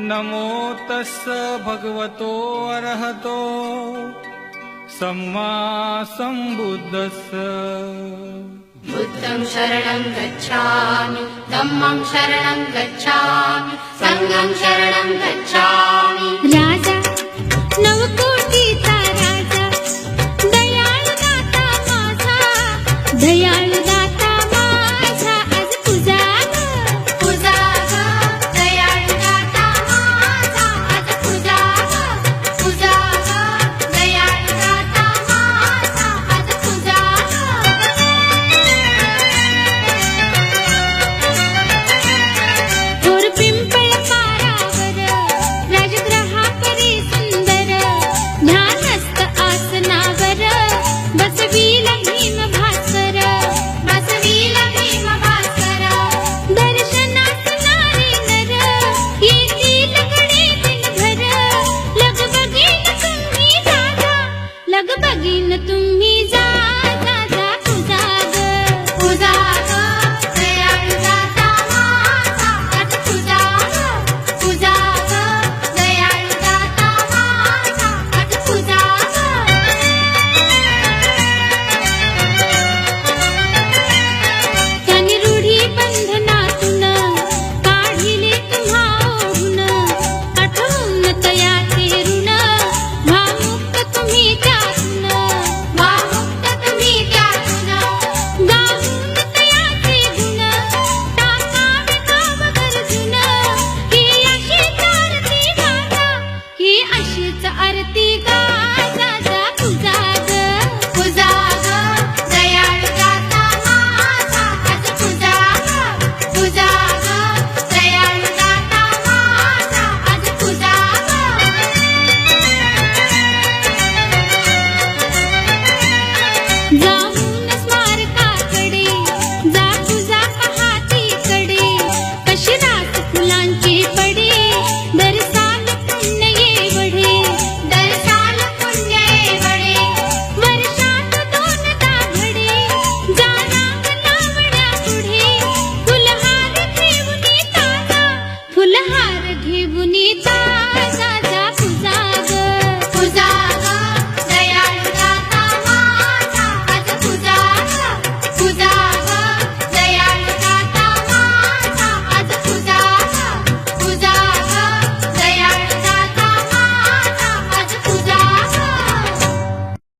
नमो तस्स भगवतो अरहतो सम्मा सम्बुद्धस्स। बुद्धं शरणं गच्छामि, धम्मं शरणं गच्छामि, संघं शरणं गच्छामि। राजा नवकोटीचा राजा, दयाळु दाता माझा, दयाळु दाता माझा, आज तुझा तुझा दयाळु दाता माझा, आज तुझा दयाळु दाता माझा, आज तुझा। थोर पिंपळ पारावर राजग्रहापरी सुंदर, ध्यानस्थ आसनावर बसविला भीम भास्कर, बसविला भीम भास्कर। दर्शनास नारी नर येतील गणे दिनभर, लगबगीन तुम्ही जागा, लगबगीन तुम्ही जागा, जा तुझा तुझा दयाळु दाता माझा, आज तुझा दयाळु दाता माझा, आज तुझा। त्याने रूढी बंधनातून काढिले तुम्हा